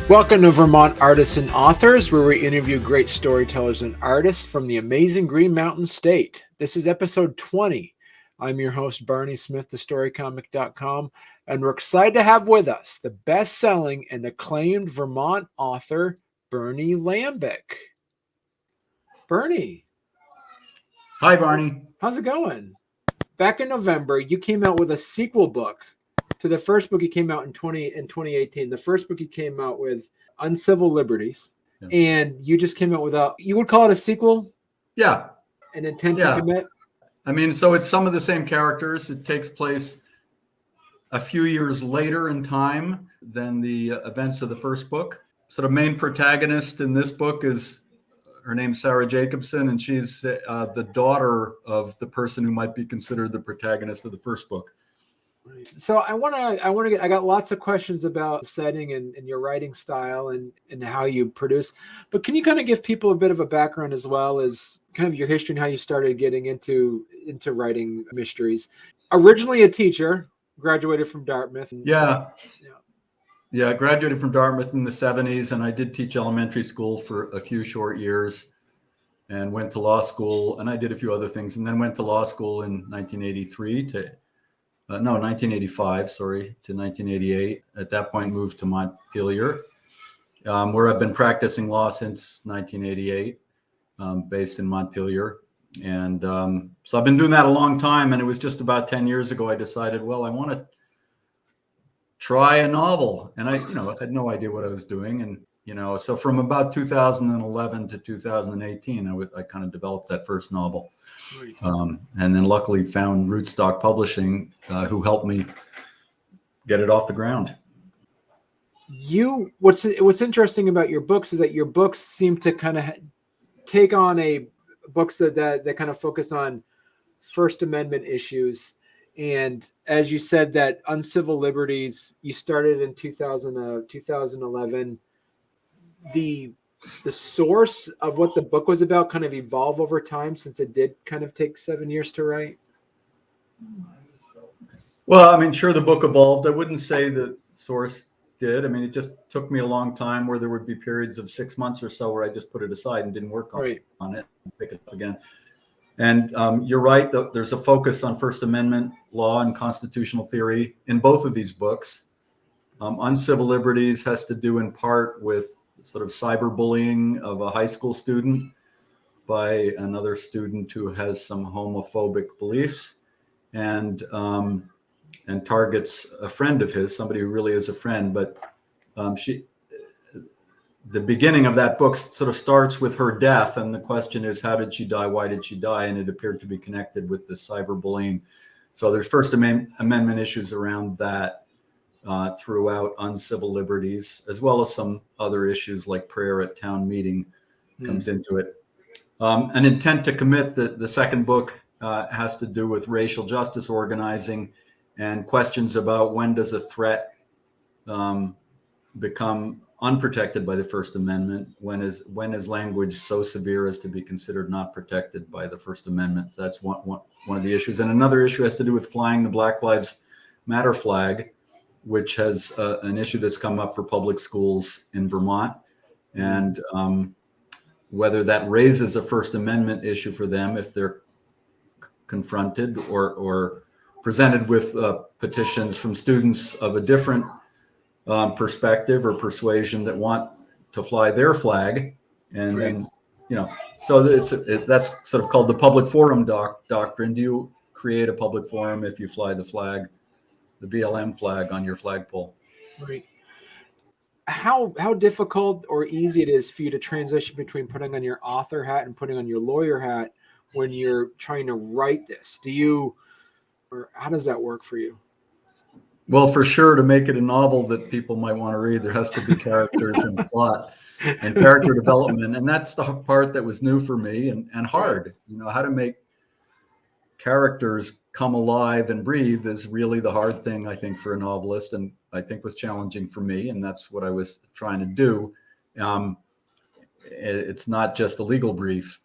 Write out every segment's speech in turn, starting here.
Welcome to Vermont Artists and Authors, where we interview great storytellers and artists from the amazing Green Mountain State. This is episode 20. I'm your host, Barney Smith, thestorycomic.com, and we're excited to have with us the best-selling and acclaimed Vermont author, Barney Lambek. Barney. Hi, Barney. How's it going? Back in November, you came out with a sequel book to the first book you came out in 2018. The first book you came out with, Uncivil Liberties, and you just came out with you would call it a sequel? Yeah. An Intent to Commit? I mean, so it's some of the same characters. It takes place a few years later in time than the events of the first book. So the main protagonist in this book is, her name's Sarah Jacobson, and she's the daughter of the person who might be considered the protagonist of the first book. So I got lots of questions about setting and your writing style and how you produce, but can you kind of give people a bit of a background as well as kind of your history and how you started getting into writing mysteries? Originally a teacher, graduated from Dartmouth. Yeah, I graduated from Dartmouth in the 70s, and I did teach elementary school for a few short years and went to law school, and I did a few other things, and then went to law school in 1985, to 1988. At that point, moved to Montpelier, where I've been practicing law since 1988, based in Montpelier. And so I've been doing that a long time. And it was just about 10 years ago, I decided, well, I want to try a novel. And I had no idea what I was doing. And, so from about 2011 to 2018, I kind of developed that first novel. And then luckily found Rootstock Publishing, who helped me get it off the ground. What's interesting about your books is that your books seem to kind of take on books that kind of focus on First Amendment issues. And as you said, that Uncivil Liberties, you started in 2011. The source of what the book was about kind of evolve over time, since it did kind of take 7 years to write? Well, I mean, sure, the book evolved. I wouldn't say the source did. I mean, it just took me a long time where there would be periods of 6 months or so where I just put it aside and didn't work on it and pick it up again. And you're right, there's a focus on First Amendment law and constitutional theory in both of these books. Uncivil Liberties has to do in part with sort of cyberbullying of a high school student by another student who has some homophobic beliefs, and targets a friend of his, somebody who really is a friend. But the beginning of that book sort of starts with her death, and the question is, how did she die? Why did she die? And it appeared to be connected with the cyberbullying. So there's First Amendment issues around that. Throughout Uncivil Liberties, as well as some other issues like prayer at town meeting comes into it. An Intent to Commit, the second book, has to do with racial justice organizing and questions about when does a threat become unprotected by the First Amendment? When is language so severe as to be considered not protected by the First Amendment? So that's one of the issues. And another issue has to do with flying the Black Lives Matter flag, which has an issue that's come up for public schools in Vermont, and whether that raises a First Amendment issue for them if they're confronted or presented with petitions from students of a different perspective or persuasion that want to fly their flag. And then, so that's sort of called the public forum doctrine. Do you create a public forum if you fly the flag, the BLM flag, on your flagpole? Right. How difficult or easy it is for you to transition between putting on your author hat and putting on your lawyer hat when you're trying to write this? Or how does that work for you? Well, for sure, to make it a novel that people might want to read, there has to be characters and plot and character development. And that's the part that was new for me and hard. How to make characters come alive and breathe is really the hard thing, I think, for a novelist, and I think was challenging for me, and that's what I was trying to do. It's not just a legal brief,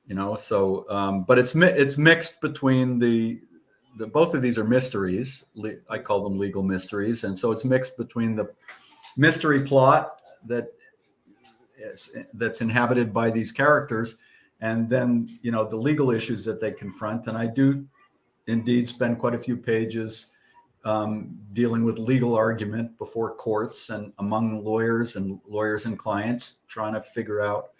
but it's mixed between the both of these are mysteries. I call them legal mysteries, and so it's mixed between the mystery plot that's inhabited by these characters, and then the legal issues that they confront. And I do indeed spend quite a few pages dealing with legal argument before courts and among lawyers and clients, trying to figure out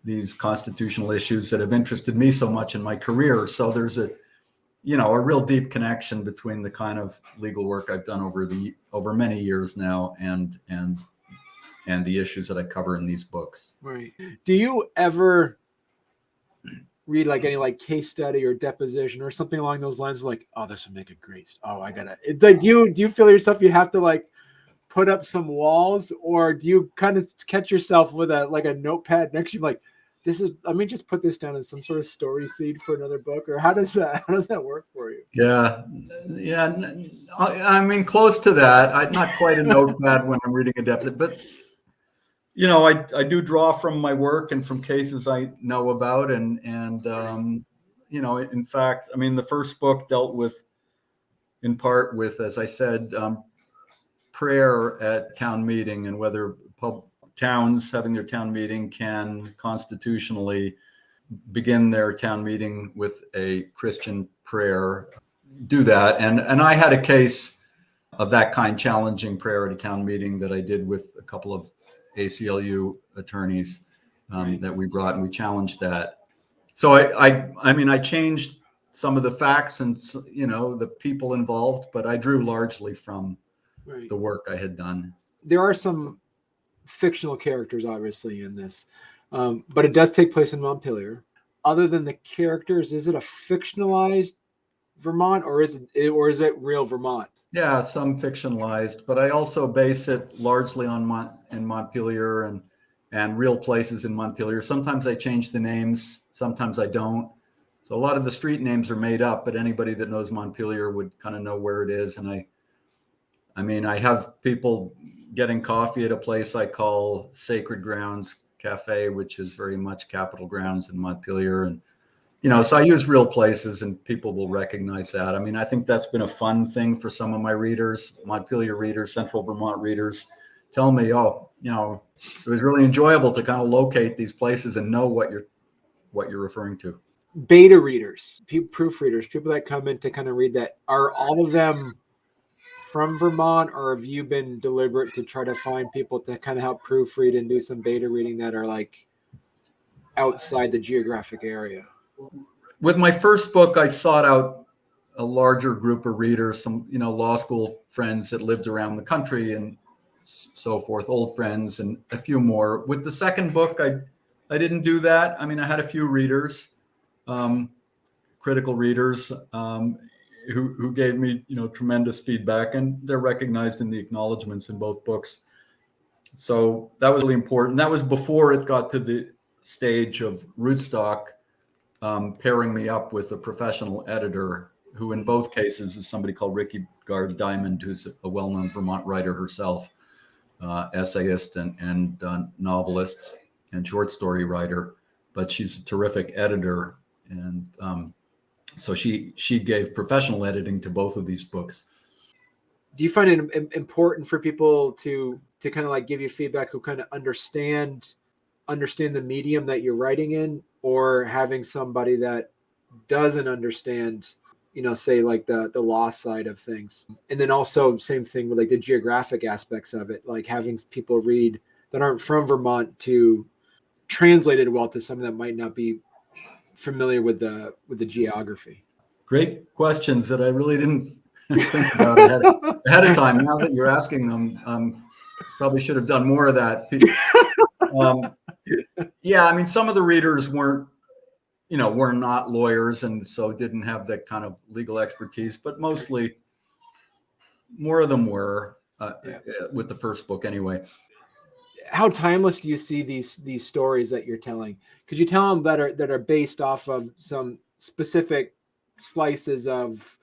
these constitutional issues that have interested me so much in my career. So there's a real deep connection between the kind of legal work I've done over many years now and the issues that I cover in these books. Right. Do you ever read like any like case study or deposition or something along those lines of like, oh, this would make a great, like, do you feel yourself you have to like put up some walls, or do you kind of catch yourself with a notepad next to you like, let me just put this down as some sort of story seed for another book? Or how does that work for you? Yeah. I mean, close to that. Not quite a notepad when I'm reading a deposition, but I do draw from my work and from cases I know about, and in fact, I mean, the first book dealt in part with, as I said, prayer at town meeting, and whether towns having their town meeting can constitutionally begin their town meeting with a Christian prayer, do that. And I had a case of that kind, challenging prayer at a town meeting, that I did with a couple of ACLU attorneys that we brought, and we challenged that. So I mean, I changed some of the facts and the people involved, but I drew largely from the work I had done. There are some fictional characters obviously in this, but it does take place in Montpelier. Other than the characters, is it a fictionalized Vermont, or is it real Vermont? Yeah, some fictionalized, but I also base it largely on in Montpelier and real places in Montpelier. Sometimes I change the names, sometimes I don't. So a lot of the street names are made up, but anybody that knows Montpelier would kind of know where it is. And I mean, I have people getting coffee at a place I call Sacred Grounds Cafe, which is very much Capitol Grounds in Montpelier. And so I use real places, and people will recognize that. I mean, I think that's been a fun thing for some of my readers, Montpelier readers, Central Vermont readers, tell me, it was really enjoyable to kind of locate these places and know what you're referring to. Beta readers, proofreaders, people that come in to kind of read that, are all of them from Vermont, or have you been deliberate to try to find people to kind of help proofread and do some beta reading that are like outside the geographic area? With my first book, I sought out a larger group of readers, some, law school friends that lived around the country and so forth, old friends, and a few more. With the second book, I didn't do that. I mean, I had a few readers, critical readers, who gave me, tremendous feedback, and they're recognized in the acknowledgments in both books. So that was really important. That was before it got to the stage of rootstock pairing me up with a professional editor, who in both cases is somebody called Ricky Gard Diamond, who's a well-known Vermont writer herself, essayist and novelist and short story writer, but she's a terrific editor. And so she gave professional editing to both of these books. Do you find it important for people to kind of like give you feedback who kind of understand the medium that you're writing in, or having somebody that doesn't understand, say like the law side of things? And then also same thing with like the geographic aspects of it, like having people read that aren't from Vermont to translate it well to someone that might not be familiar with the geography. Great questions that I really didn't think about ahead of time. Now that you're asking them, probably should have done more of that. Yeah, I mean, some of the readers were not lawyers, and so didn't have that kind of legal expertise, but mostly more of them were with the first book anyway. How timeless do you see these stories that you're telling? Could you tell them that are based off of some specific slices of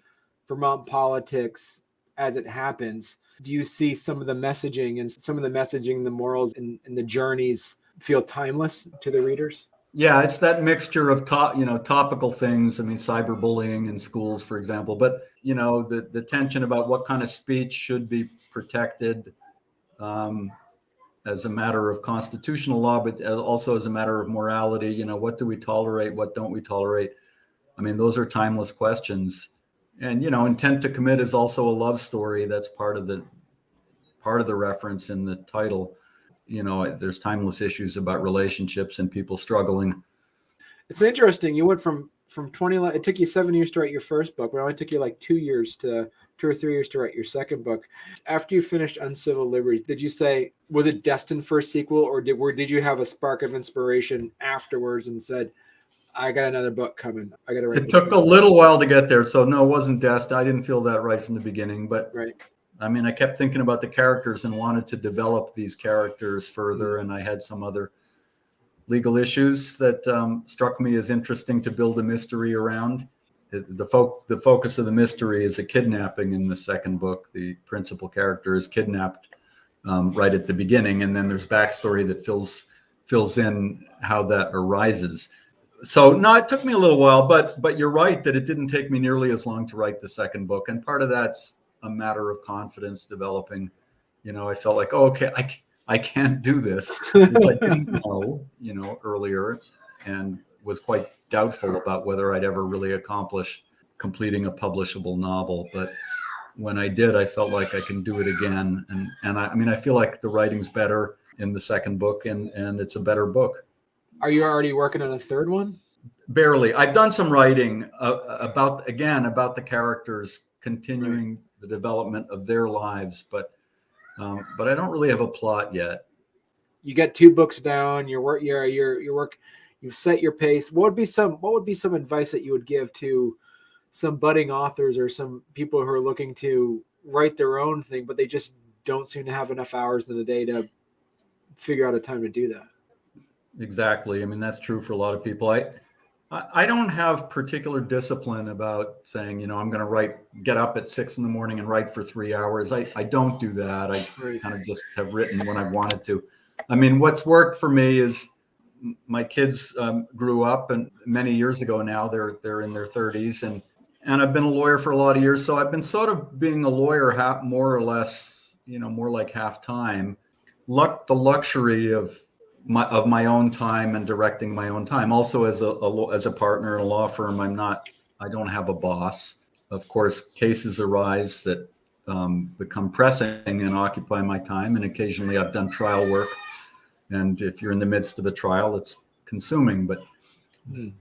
Vermont politics as it happens? Do you see some of the messaging the morals and the journeys feel timeless to the readers? Yeah, it's that mixture of topical things. I mean, cyberbullying in schools, for example, but the tension about what kind of speech should be protected, as a matter of constitutional law, but also as a matter of morality. You know, what do we tolerate? What don't we tolerate? I mean, those are timeless questions. And, you know, intent to commit is also a love story. That's part of the reference in the title. You know, there's timeless issues about relationships and people struggling. It's interesting. You went from 20. It took you 7 years to write your first book, but it only took you like 2 or 3 years to write your second book. After you finished Uncivil Liberties, did you say, was it destined for a sequel, or did you have a spark of inspiration afterwards and said, I got another book coming, I got to write It this took book? a little while to get there. So no, it wasn't destined. I didn't feel that right from the beginning, but Right. I mean, I kept thinking about the characters and wanted to develop these characters further. And I had some other legal issues that struck me as interesting to build a mystery around. The focus of the mystery is a kidnapping in the second book. The principal character is kidnapped right at the beginning, and then there's backstory that fills in how that arises. So no, it took me a little while, but you're right that it didn't take me nearly as long to write the second book, and part of that's a matter of confidence developing. You know, I felt like, oh, okay, I can't do this, which I didn't know, you know, earlier, and was quite doubtful about whether I'd ever really accomplish completing a publishable novel. But when I did, I felt like I can do it again. And I mean, I feel like the writing's better in the second book, and it's a better book. Are you already working on a third one? Barely. I've done some writing about the characters, continuing the development of their lives, but I don't really have a plot yet. You got 2 books down. Your work. You've set your pace. What would be some advice that you would give to some budding authors or some people who are looking to write their own thing, but they just don't seem to have enough hours in the day to figure out a time to do that? Exactly. I mean, that's true for a lot of people. I don't have particular discipline about saying, you know, I'm going to get up at 6 a.m. and write for 3 hours. I don't do that. I kind of just have written when I wanted to. I mean, what's worked for me is my kids grew up, and many years ago now, they're in their 30s, and I've been a lawyer for a lot of years. So I've been sort of being a lawyer more or less, you know, more like half time. The luxury of my own time and directing my own time. Also, as a partner in a law firm, I don't have a boss. Of course, cases arise that become pressing and occupy my time. And occasionally I've done trial work. And if you're in the midst of a trial, it's consuming.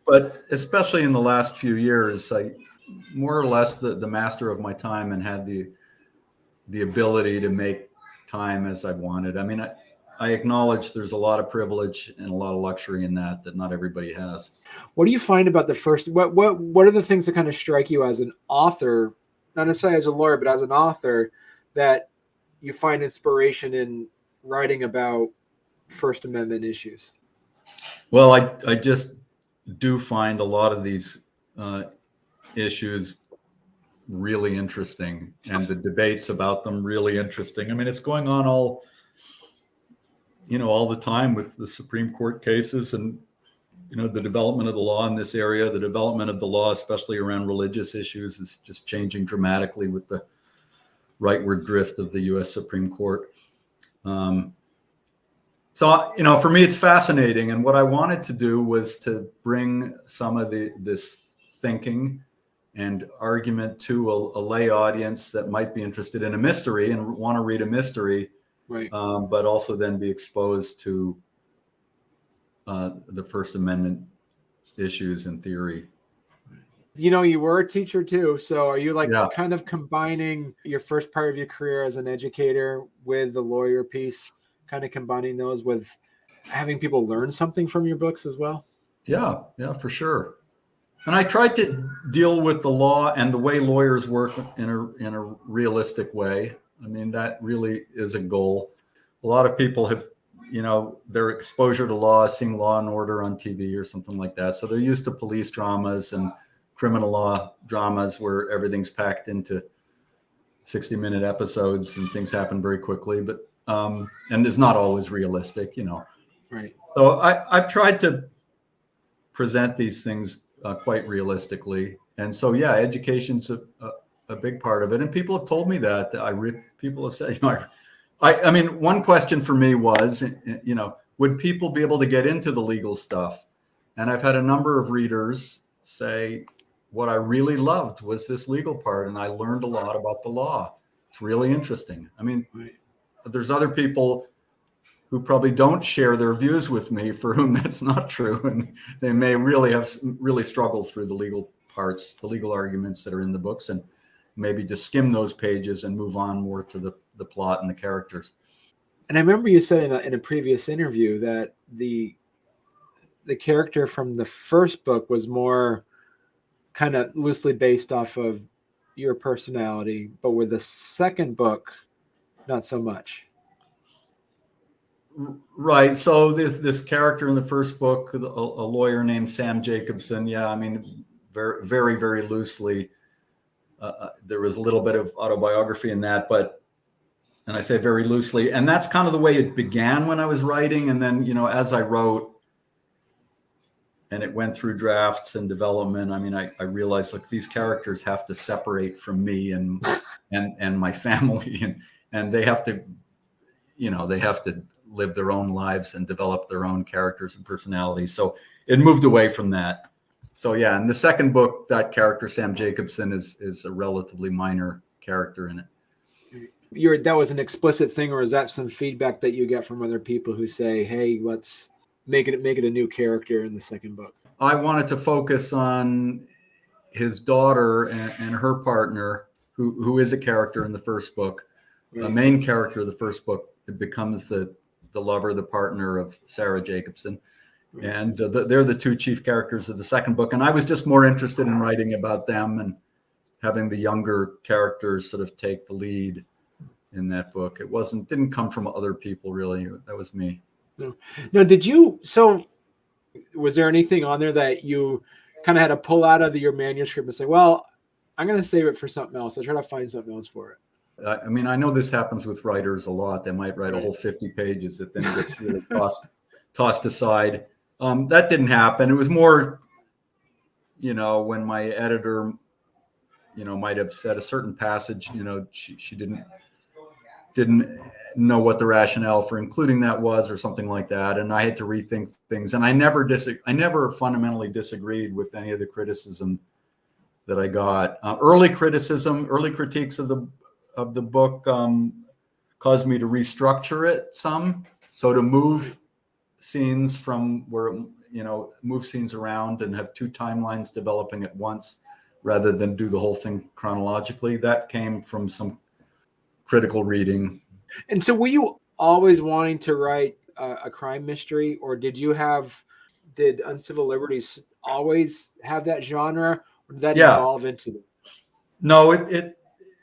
But especially in the last few years, I more or less the master of my time and had the ability to make time as I wanted. I mean, I acknowledge there's a lot of privilege and a lot of luxury in that not everybody has. What do you find about the first? What are the things that kind of strike you as an author, not necessarily as a lawyer, but as an author, that you find inspiration in writing about First Amendment issues? Well, I just do find a lot of these issues really interesting, and the debates about them really interesting. I mean, it's going on all the time with the Supreme Court cases, and you know, the development of the law in this area. The development of the law, especially around religious issues, is just changing dramatically with the rightward drift of the U.S. Supreme Court. So, you know, for me, it's fascinating. And what I wanted to do was to bring some of this thinking and argument to a lay audience that might be interested in a mystery and want to read a mystery, Right. But also then be exposed to the First Amendment issues and theory. You know, you were a teacher too. So are you kind of combining your first part of your career as an educator with the lawyer piece, kind of combining those with having people learn something from your books as well? Yeah, for sure. And I tried to deal with the law and the way lawyers work in a realistic way. I mean, that really is a goal. A lot of people have, you know, their exposure to law, seeing Law and Order on TV or something like that. So they're used to police dramas and criminal law dramas where everything's packed into 60-minute episodes and things happen very quickly, but and it's not always realistic, you know. Right. So I've tried to present these things quite realistically, and so education's a big part of it. And people have told me that people have said, you know, I mean, one question for me was, would people be able to get into the legal stuff? And I've had a number of readers say, what I really loved was this legal part, and I learned a lot about the law. It's really interesting. I mean, there's other people who probably don't share their views with me for whom that's not true, and they may really struggled through the legal parts, the legal arguments that are in the books, and maybe just skim those pages and move on more to the plot and the characters. And I remember you said in a previous interview that the character from the first book was more kind of loosely based off of your personality, but with the second book, not so much. Right. So this character in the first book, a lawyer named Sam Jacobson. Yeah, I mean, very, very, very loosely. There was a little bit of autobiography in that, and I say very loosely, and that's kind of the way it began when I was writing. And then, as I wrote and it went through drafts and development, I mean, I realized, like, these characters have to separate from me and my family, and they have to, they have to live their own lives and develop their own characters and personalities. So it moved away from that. So yeah, in the second book, that character, Sam Jacobson, is a relatively minor character in it. That was an explicit thing, or is that some feedback that you get from other people who say, hey, let's make it a new character in the second book? I wanted to focus on his daughter and her partner, who is a character in the first book. Right. The main character of the first book, it becomes the lover, the partner of Sarah Jacobson. Right. And they're the two chief characters of the second book. And I was just more interested in writing about them and having the younger characters sort of take the lead in that book. It didn't come from other people, really. That was me. No, so was there anything on there that you kind of had to pull out of your manuscript and say, well, I'm going to save it for something else. I'll try to find something else for it. I mean, I know this happens with writers a lot. They might write a whole 50 pages that then gets really tossed aside. That didn't happen. It was more, when my editor, might have said a certain passage, she didn't know what the rationale for including that was, or something like that, and I had to rethink things. And I never fundamentally disagreed with any of the criticism that I got. Early critiques of the book caused me to restructure it some, so to move scenes from where move scenes around and have two timelines developing at once rather than do the whole thing chronologically. That came from some critical reading. And so were you always wanting to write a crime mystery, or did Uncivil Liberties always have that genre, or did that evolve into it? No,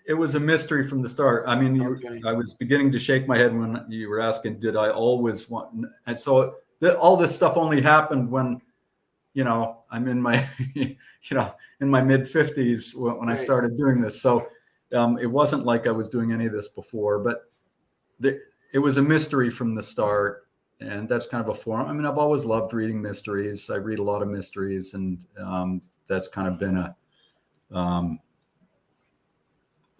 it was a mystery from the start. I mean, I was beginning to shake my head when you were asking, did I always want? And so all this stuff only happened when, I'm in my, in my mid 50s when I started doing this. So it wasn't like I was doing any of this before, but it was a mystery from the start. And that's kind of a form. I mean, I've always loved reading mysteries. I read a lot of mysteries, and that's kind of been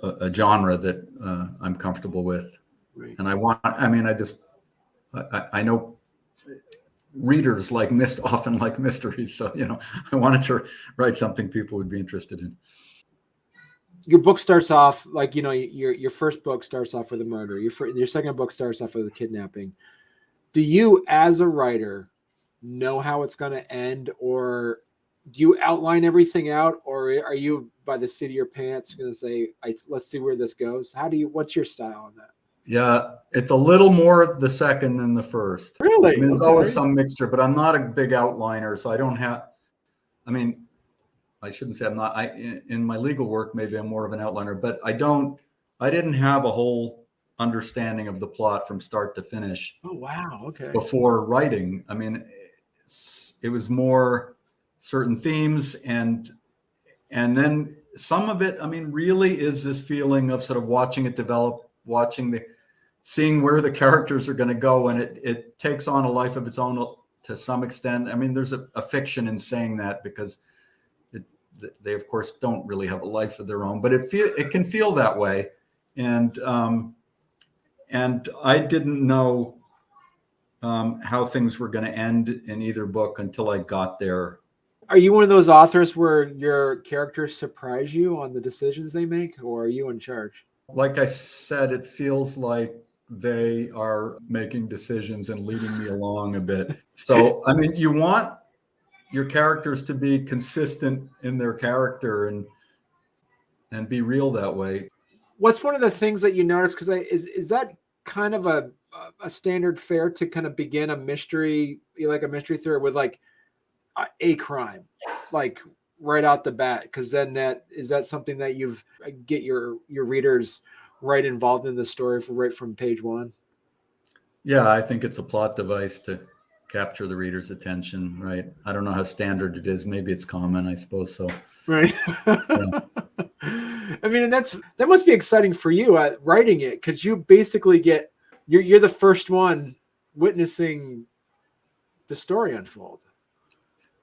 a genre that I'm comfortable with. Right. And I know readers often like mysteries. So, I wanted to write something people would be interested in. Your book starts off like, your first book starts off with a murder. Your second book starts off with a kidnapping. Do you, as a writer, know how it's going to end, or do you outline everything out, or are you by the seat of your pants going to say, let's see where this goes? What's your style on that? Yeah, it's a little more of the second than the first. Really? I mean, there's always some mixture, but I'm not a big outliner, so I don't have, I shouldn't say I'm not, in my legal work, maybe I'm more of an outliner, but I didn't have a whole understanding of the plot from start to finish. Oh, wow. Okay. Before writing. I mean, it was more certain themes, and then some of it, really is this feeling of sort of watching it develop, seeing where the characters are going to go, and it takes on a life of its own to some extent. I mean, there's a fiction in saying that, because they of course don't really have a life of their own, but it can feel that way. And And I didn't know how things were going to end in either book until I got there. Are you one of those authors where your characters surprise you on the decisions they make, or are you in charge? Like I said, it feels like they are making decisions and leading me along a bit. So, I mean, you want your characters to be consistent in their character and be real that way. What's one of the things that you notice? Because is that kind of a standard fare to kind of begin a mystery, like a mystery thriller with like a crime, like right out the bat? Because then that something that you've get your readers right involved in the story right from page one? Yeah, I think it's a plot device to capture the reader's attention, right? I don't know how standard it is. Maybe it's common, I suppose so. Right. Yeah. I mean, and that must be exciting for you at writing it, because you basically you're the first one witnessing the story unfold.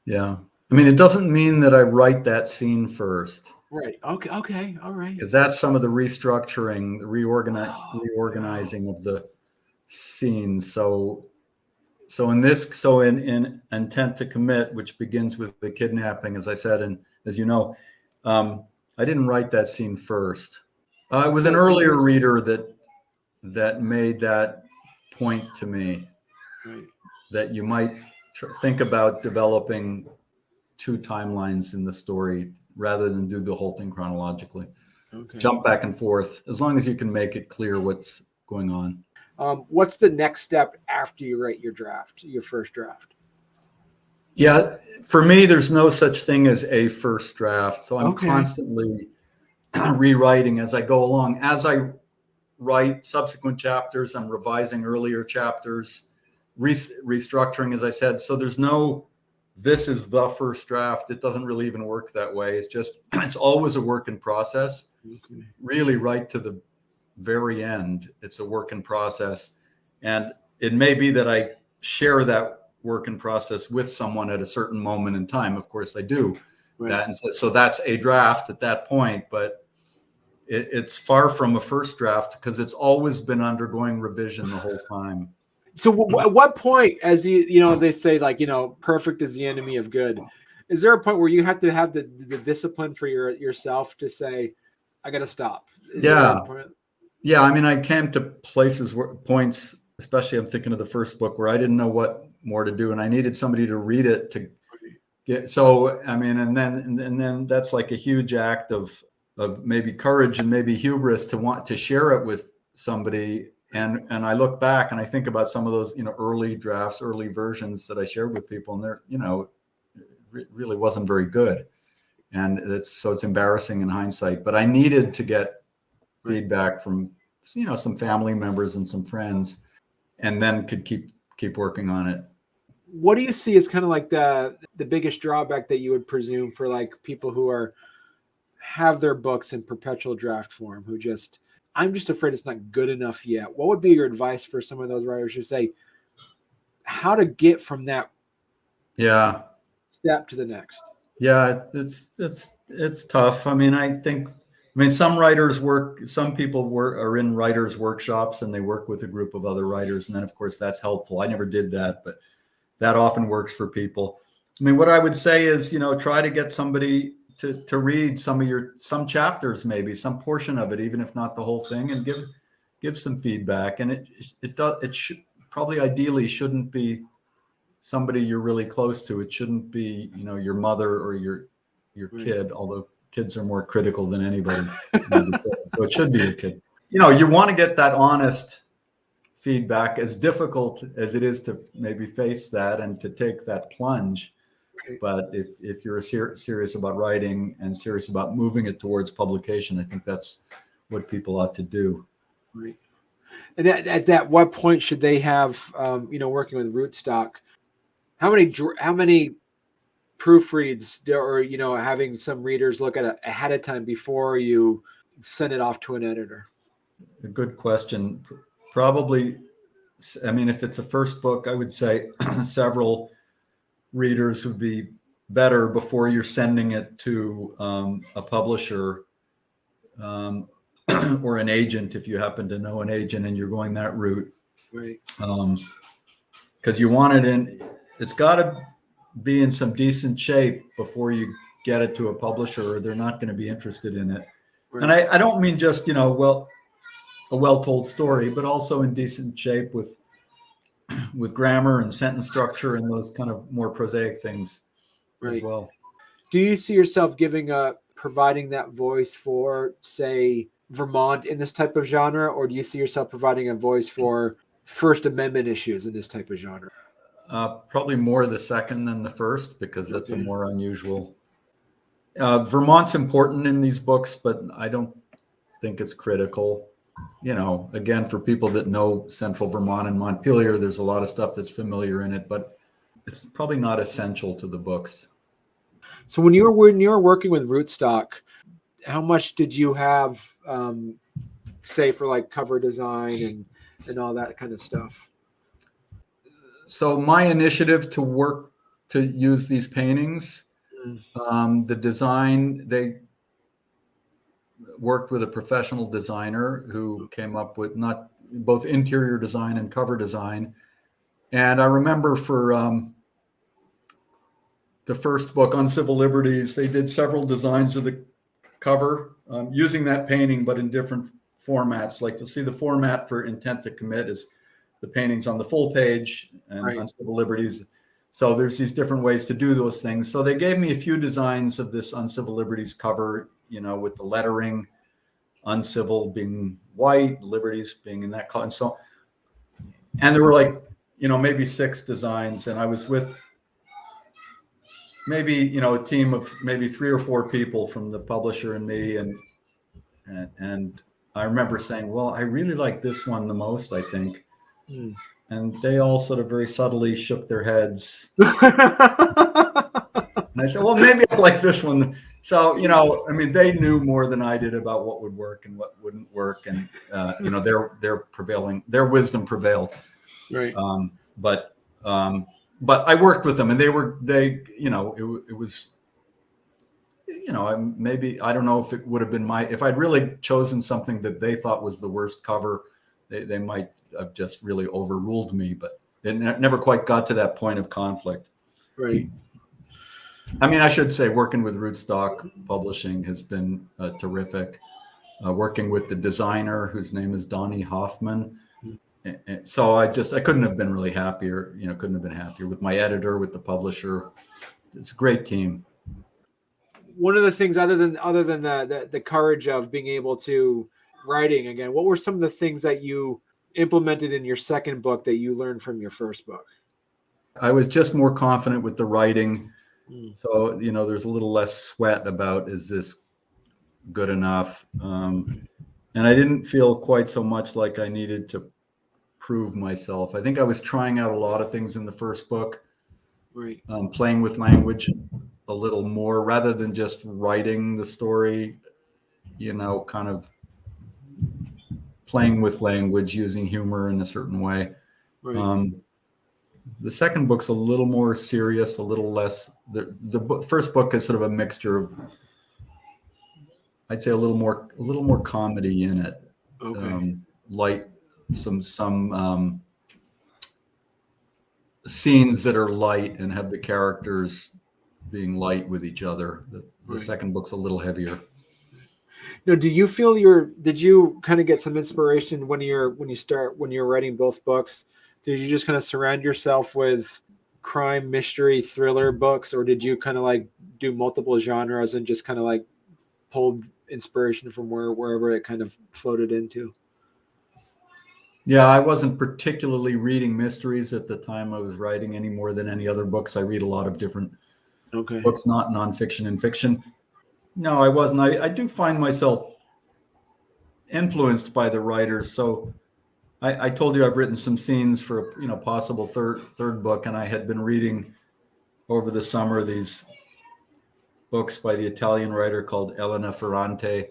Yeah. I mean, it doesn't mean that I write that scene first. Right. Okay. All right. Because that's some of the restructuring, the reorganizing of the scenes. So in Intent to Commit, which begins with the kidnapping, as I said, and as you know, I didn't write that scene first. It was an earlier reader that made that point to me, right, that you might think about developing two timelines in the story rather than do the whole thing chronologically. Okay. Jump back and forth, as long as you can make it clear what's going on. What's the next step after you write your first draft? Yeah, for me, there's no such thing as a first draft. So I'm constantly rewriting as I go along. As I write subsequent chapters, I'm revising earlier chapters, restructuring, as I said. So there's no, this is the first draft. It doesn't really even work that way. It's always a work in process. Okay. Really, right to the very end, it's a work in process. And it may be that I share that work in process with someone at a certain moment in time. Of course I do that. And so that's a draft at that point, but it's far from a first draft because it's always been undergoing revision the whole time. So at what point, as they say, like, perfect is the enemy of good. Is there a point where you have to have the discipline for yourself to say, I got to stop? Yeah. I mean, I came to points, especially I'm thinking of the first book, where I didn't know what more to do, and I needed somebody to read it to get. So I mean, and then that's like a huge act of maybe courage and maybe hubris to want to share it with somebody. And I look back and I think about some of those early drafts, early versions that I shared with people, and they're it really wasn't very good, and it's embarrassing in hindsight. But I needed to get feedback from some family members and some friends, and then could keep working on it. What do you see as kind of like the biggest drawback that you would presume for like people who have their books in perpetual draft form, who I'm just afraid it's not good enough yet? What would be your advice for some of those writers who say how to get from that step to the next? Yeah, it's tough. I mean, some people are in writers' workshops and they work with a group of other writers. And then, of course, that's helpful. I never did that, but that often works for people. I mean, what I would say is, try to get somebody to read some chapters, maybe some portion of it, even if not the whole thing, and give some feedback. And it should probably ideally shouldn't be somebody you're really close to. It shouldn't be, your mother or your kid, although kids are more critical than anybody. So it should be a kid. You want to get that honest feedback, as difficult as it is to maybe face that and to take that plunge. But if you're serious about writing and serious about moving it towards publication, I think that's what people ought to do. Right. And at what point should they have, working with rootstock, how many proofreads or having some readers look at it ahead of time before you send it off to an editor? A good question. Probably, I mean, if it's a first book, I would say several readers would be better before you're sending it to a publisher. or an agent if you happen to know an agent and you're going that route. Right. Because you want it in, it's got to be in some decent shape before you get it to a publisher, or they're not going to be interested in it. Right. And I don't mean just, you know, a well-told story, but also in decent shape with grammar and sentence structure and those kind of more prosaic things as well. Do you see yourself providing that voice for, say, Vermont in this type of genre, or do you see yourself providing a voice for First Amendment issues in this type of genre? Probably more the second than the first, because that's a more unusual. Vermont's important in these books, but I don't think it's critical. You know, again, for people that know Central Vermont and Montpelier, there's a lot of stuff that's familiar in it, but it's probably not essential to the books. So when you were working with Rootstock, how much did you have, say, for like cover design and all that kind of stuff? So my initiative to use these paintings, the design, they worked with a professional designer who came up with not both interior design and cover design. And I remember for the first book, Uncivil Liberties, they did several designs of the cover using that painting, but in different formats. Like, you'll see the format for Intent to Commit is the paintings on the full page, and Uncivil Liberties. So there's these different ways to do those things. So they gave me a few designs of this Uncivil Liberties cover, you know, with the lettering, Uncivil being white, Liberties being in that color. And so, and there were like, you know, maybe 6 designs, and I was with maybe, you know, a team of maybe 3 or 4 people from the publisher and me. And I remember saying, well, I really like this one the most, I think. And they all sort of very subtly shook their heads. And I said, well, maybe I like this one. So, you know, I mean, they knew more than I did about what would work and what wouldn't work. And, you know, their wisdom prevailed. Right. But I worked with them, and they, you know, it was, you know, maybe, I don't know if it would have been if I'd really chosen something that they thought was the worst cover, they might have just really overruled me, but it never quite got to that point of conflict. Right. I mean, I should say working with Rootstock Publishing has been terrific. Working with the designer, whose name is Donnie Hoffman. So I couldn't have been really happier, you know, couldn't have been happier with my editor, with the publisher. It's a great team. One of the things, other than the courage of being able to writing again, what were some of the things that you implemented in your second book that you learned from your first book? I was just more confident with the writing. So, you know, there's a little less sweat about, is this good enough? And I didn't feel quite so much like I needed to prove myself. I think I was trying out a lot of things in the first book, playing with language a little more rather than just writing the story, you know, kind of playing with language, using humor in a certain way. The second book's a little more serious, a little less. The first book is sort of a mixture of, I'd say, a little more comedy in it. Light, some scenes that are light and have the characters being light with each other. The second book's a little heavier. Now, do you feel did you kind of get some inspiration when you're writing both books? Did you just kind of surround yourself with crime, mystery, thriller books, or did you kind of like do multiple genres and just kind of like pulled inspiration from wherever it kind of floated into? Yeah, I wasn't particularly reading mysteries at the time I was writing any more than any other books. I read a lot of different books, not nonfiction and fiction. No, I wasn't. I do find myself influenced by the writers. So I told you I've written some scenes for a possible third book, and I had been reading over the summer these books by the Italian writer called Elena Ferrante,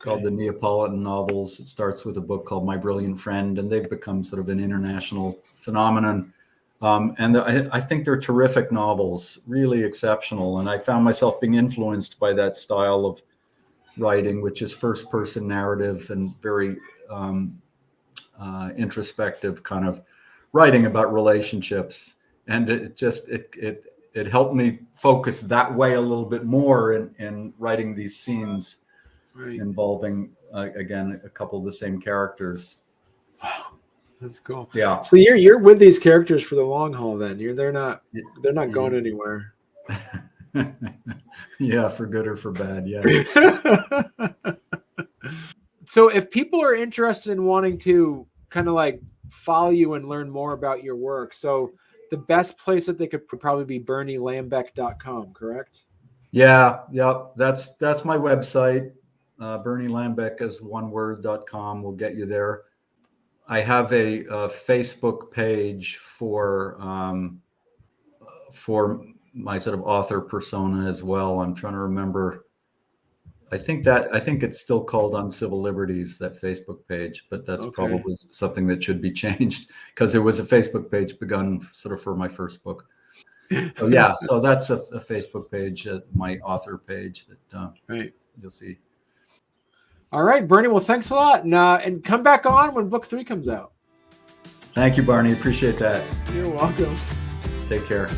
called the Neapolitan novels. It starts with a book called My Brilliant Friend, and they've become sort of an international phenomenon. And I think they're terrific novels, really exceptional. And I found myself being influenced by that style writing, which is first person narrative and very introspective kind of writing about relationships. And it helped me focus that way a little bit more in writing these scenes involving, again, a couple of the same characters. Wow, that's cool. Yeah. So you're with these characters for the long haul then. They're not going anywhere. Yeah, for good or for bad. Yeah. So if people are interested in wanting to kind of like follow you and learn more about your work, so the best place that they could probably be BernieLambek.com, correct? Yeah. That's my website. Bernie Lambek as one word.com will get you there. I have a Facebook page for my sort of author persona as well. I'm trying to remember. I think it's still called Uncivil Liberties, that Facebook page, but that's probably something that should be changed because it was a Facebook page begun sort of for my first book. So yeah, so that's a Facebook page, my author page that you'll see. All right, Bernie. Well, thanks a lot, and come back on when book 3 comes out. Thank you, Barney. Appreciate that. You're welcome. Take care.